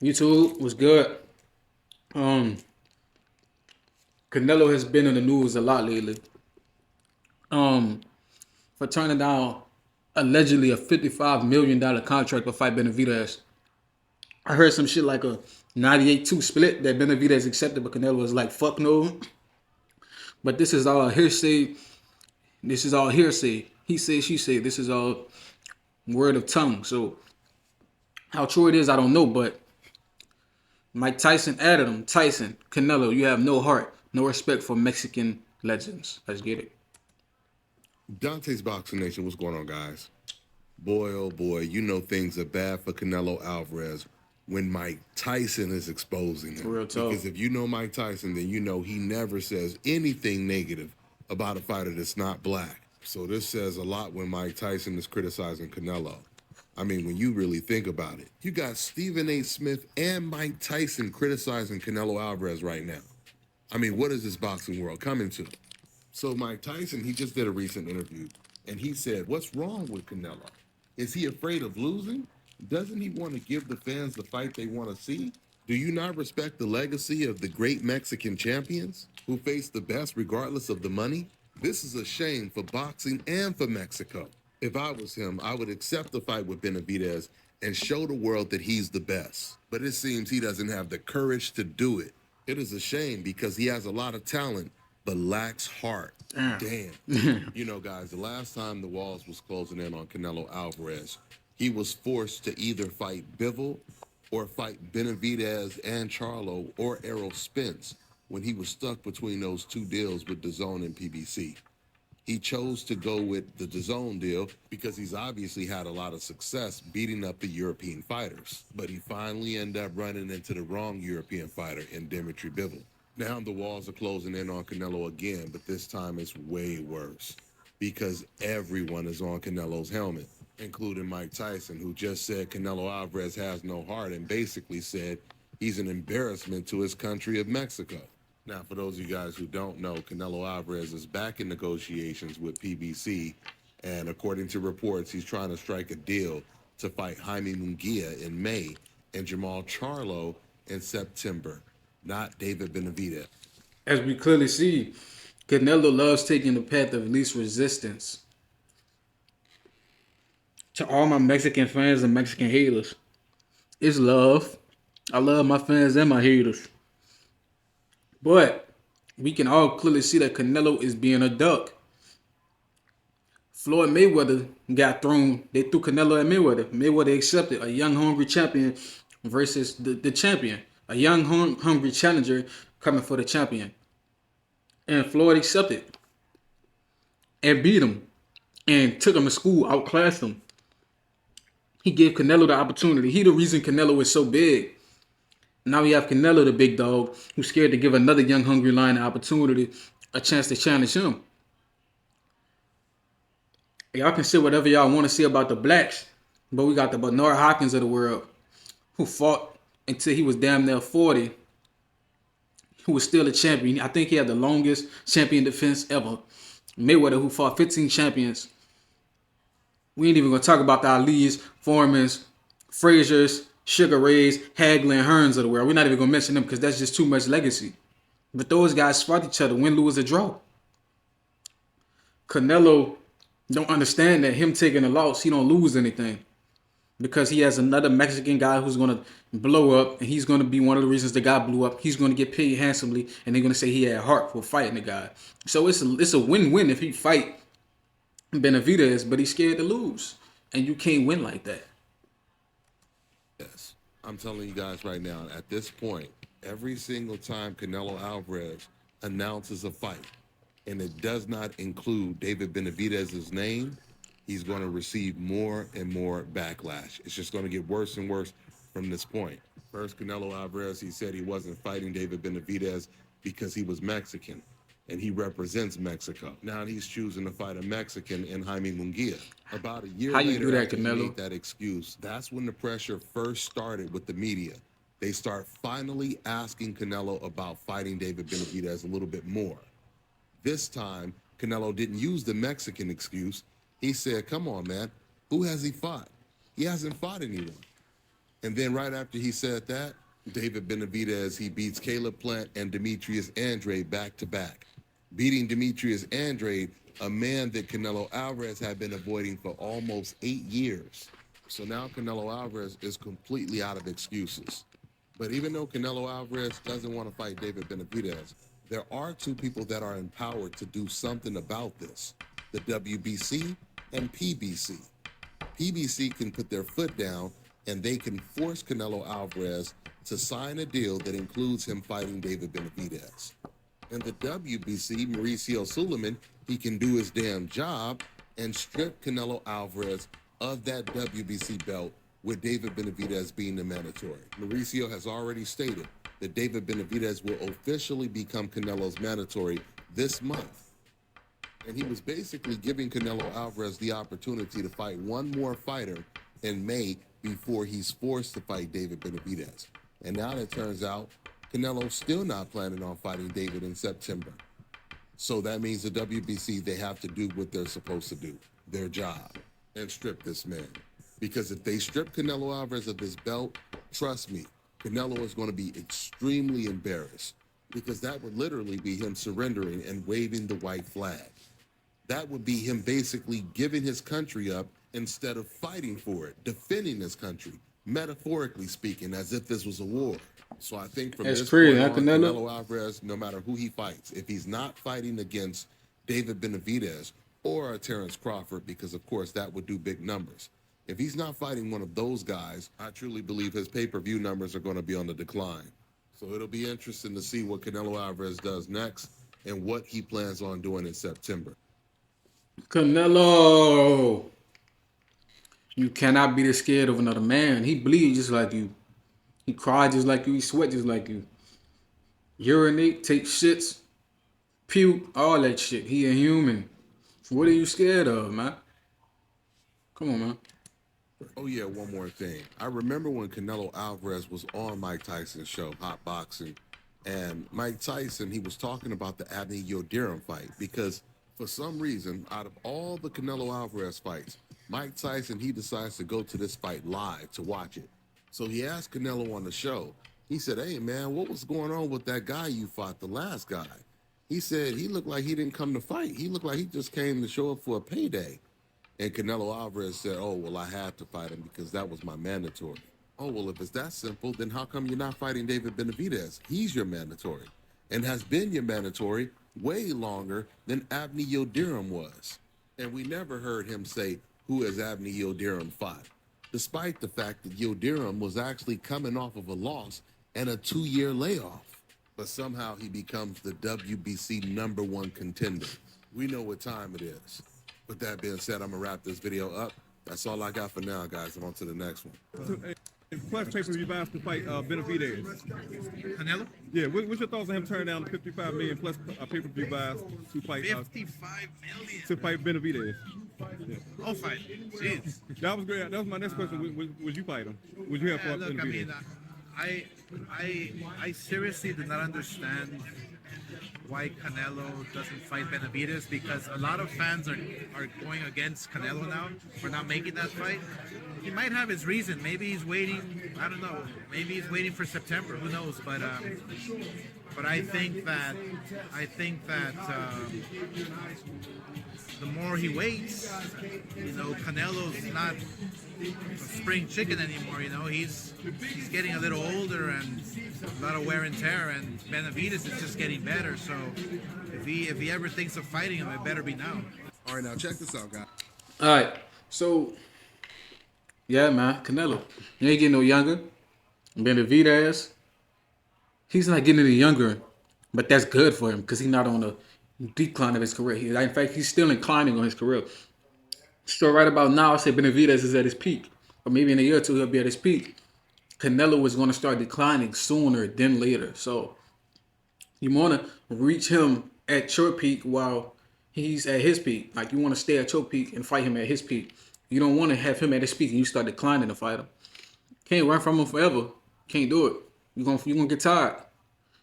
YouTube was good. Um, Canelo has been in the news a lot lately. Um, for turning down allegedly a $55 million contract to fight Benavidez. I heard some shit like a 98-2 split that Benavidez accepted, but Canelo was like, fuck no. But this is all hearsay. This is all hearsay. He said, she said. This is all word of tongue. So how true it is, I don't know. But Mike Tyson added him. Tyson, Canelo, you have no heart, no respect for Mexican legends. Let's get it. Dante's Boxing Nation, what's going on, guys? Boy, oh boy, you know things are bad for Canelo Alvarez when Mike Tyson is exposing him. Real talk. Because if you know Mike Tyson, then you know he never says anything negative about a fighter that's not black. So this says a lot when Mike Tyson is criticizing Canelo. I mean, when you really think about it, you got Stephen A. Smith and Mike Tyson criticizing Canelo Alvarez right now. I mean, what is this boxing world coming to? So Mike Tyson, he just did a recent interview, and he said, what's wrong with Canelo? Is he afraid of losing? Doesn't he want to give the fans the fight they want to see? Do you not respect the legacy of the great Mexican champions who face the best regardless of the money? This is a shame for boxing and for Mexico. If I was him, I would accept the fight with Benavidez and show the world that he's the best. But it seems he doesn't have the courage to do it. It is a shame because he has a lot of talent, but lacks heart. Damn. You know, guys, the last time the walls was closing in on Canelo Alvarez, he was forced to either fight Bivol or fight Benavidez and Charlo or Errol Spence when he was stuck between those two deals with DAZN and PBC. He chose to go with the DAZN deal because he's obviously had a lot of success beating up the European fighters. But he finally ended up running into the wrong European fighter in Dimitri Bivol. Now the walls are closing in on Canelo again, but this time it's way worse because everyone is on Canelo's helmet, including Mike Tyson, who just said Canelo Alvarez has no heart and basically said he's an embarrassment to his country of Mexico. Now, for those of you guys who don't know, Canelo Alvarez is back in negotiations with PBC, and according to reports, he's trying to strike a deal to fight Jaime Munguia in May and Jamal Charlo in September, not David Benavidez. As we clearly see, Canelo loves taking the path of least resistance. To all my Mexican fans and Mexican haters, it's love. I love my fans and my haters. But we can all clearly see that Canelo is being a duck. Floyd Mayweather got thrown. They threw Canelo at Mayweather. Mayweather accepted a young, hungry champion versus the champion. A young, hungry challenger coming for the champion. And Floyd accepted and beat him and took him to school, outclassed him. He gave Canelo the opportunity. He the reason Canelo is so big. Now we have Canelo, the big dog, who's scared to give another young, hungry lion an opportunity, a chance to challenge him. Y'all can say whatever y'all want to say about the blacks, but we got the Bernard Hopkins of the world who fought until he was damn near 40, who was still a champion. I think he had the longest champion defense ever. Mayweather, who fought 15 champions. We ain't even gonna talk about the Ali's, Foremans, Frazier's, Sugar Ray's, Hagley, and Hearns of the world. We're not even gonna mention them because that's just too much legacy. But those guys fought each other, win, lose, or draw. Canelo don't understand that him taking a loss, he don't lose anything. Because he has another Mexican guy who's gonna blow up, and he's gonna be one of the reasons the guy blew up. He's gonna get paid handsomely, and they're gonna say he had heart for fighting the guy. So it's a win-win if he fight Benavidez, but he's scared to lose, and you can't win like that. Yes. I'm telling you guys right now, at this point, every single time Canelo Alvarez announces a fight, and it does not include David Benavidez's name, he's going to receive more and more backlash. It's just going to get worse and worse from this point. First, Canelo Alvarez, he said he wasn't fighting David Benavidez because he was Mexican and he represents Mexico. Now he's choosing to fight a Mexican in Jaime Munguia. About a year How you later do that, after he Canelo? made that excuse, that's when the pressure first started with the media. They start finally asking Canelo about fighting David Benavidez a little bit more. This time, Canelo didn't use the Mexican excuse. He said, come on, man, who has he fought? He hasn't fought anyone. And then right after he said that, David Benavidez, he beats Caleb Plant and Demetrius Andrade back to back. Beating Demetrius Andrade, a man that Canelo Alvarez had been avoiding for almost 8 years. So now Canelo Alvarez is completely out of excuses. But even though Canelo Alvarez doesn't want to fight David Benavidez, there are two people that are empowered to do something about this: the WBC and PBC. PBC can put their foot down and they can force Canelo Alvarez to sign a deal that includes him fighting David Benavidez. And the WBC, Mauricio Suleiman, he can do his damn job and strip Canelo Alvarez of that WBC belt, with David Benavidez being the mandatory. Mauricio has already stated that David Benavidez will officially become Canelo's mandatory this month. And he was basically giving Canelo Alvarez the opportunity to fight one more fighter in May before he's forced to fight David Benavidez. And now it turns out Canelo's still not planning on fighting David in September. So that means the WBC, they have to do what they're supposed to do, their job, and strip this man. Because if they strip Canelo Alvarez of his belt, trust me, Canelo is going to be extremely embarrassed, because that would literally be him surrendering and waving the white flag. That would be him basically giving his country up instead of fighting for it, defending his country, metaphorically speaking, as if this was a war. So I think from That's this crazy, point huh, on, Canelo? Canelo Alvarez, no matter who he fights, if he's not fighting against David Benavidez or Terrence Crawford, because of course that would do big numbers, if he's not fighting one of those guys, I truly believe his pay-per-view numbers are going to be on the decline. So it'll be interesting to see what Canelo Alvarez does next and what he plans on doing in September. Canelo, you cannot be this scared of another man. He bleeds just like you. He cries just like you. He sweat just like you. Urinate, take shits, puke, all that shit. He a human. What are you scared of, man? Come on, man. Oh yeah, one more thing. I remember when Canelo Alvarez was on Mike Tyson's show, Hot Boxing, and Mike Tyson, he was talking about the Abney Yildirim fight, because for some reason, out of all the Canelo Alvarez fights, Mike Tyson, he decides to go to this fight live to watch it. So he asked Canelo on the show, he said, "Hey man, what was going on with that guy you fought, the last guy?" He said he looked like he didn't come to fight. He looked like he just came to show up for a payday. And Canelo Alvarez said, "Oh, well, I had to fight him because that was my mandatory." Oh, well, if it's that simple, then how come you're not fighting David Benavidez? He's your mandatory and has been your mandatory way longer than Abney Yildirim was. And we never heard him say, who has Abney Yildirim fought, despite the fact that Yildirim was actually coming off of a loss and a 2-year layoff. But somehow he becomes the WBC #1 contender. We know what time it is. With that being said, I'm going to wrap this video up. That's all I got for now, guys. I'm on to the next one. Plus pay-per-view buys to fight Benavidez. Canelo? Yeah, what's your thoughts on him turning down the $55 million plus pay-per-view buys to fight 55 million. to fight Benavidez? I'll fight. Jeez. That was great. That was my next question. Would you fight him? Would you have fought Look, Benavidez? I mean, I seriously do not understand why Canelo doesn't fight Benavidez, because a lot of fans are going against Canelo now for not making that fight. He might have his reason. Maybe he's waiting. I don't know. Maybe he's waiting for September. Who knows? But I think that the more he waits, Canelo's not a spring chicken anymore. He's getting a little older and a lot of wear and tear, and Benavidez is just getting better. So if he ever thinks of fighting him, it better be now. All right, now check this out, guys. All right. So, yeah, man. Canelo. You ain't getting no younger. Benavidez. He's not getting any younger, but that's good for him because he's not on the decline of his career. In fact, he's still inclining on his career. So right about now, I say Benavidez is at his peak. Or maybe in a year or two, he'll be at his peak. Canelo is going to start declining sooner than later. So you want to reach him at your peak while he's at his peak. Like, you want to stay at your peak and fight him at his peak. You don't want to have him at his peak and you start declining to fight him. Can't run from him forever. Can't do it. You're gonna get tired.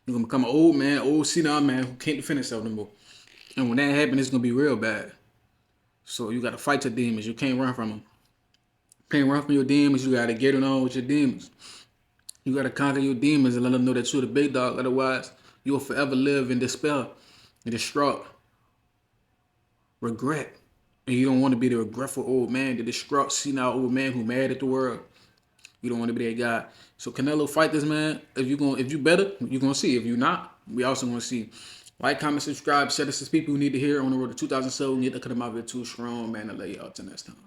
You're going to become an old man, old senile man who can't defend himself no more. And when that happens, it's going to be real bad. So you got to fight your demons. You can't run from them. Can't run from your demons. You gotta get it on with your demons. You gotta conquer your demons and let them know that you're the big dog. Otherwise, you will forever live in despair and distraught, regret. And you don't want to be the regretful old man, the distraught, senile old man who mad at the world. You don't want to be that guy. So Canelo, fight this man. If you better, you gonna see. If you not, we also gonna see. Like, comment, subscribe, share this to people who need to hear on the road to 2007. We need to cut them out of here too strong, man. I'll let y'all till next time.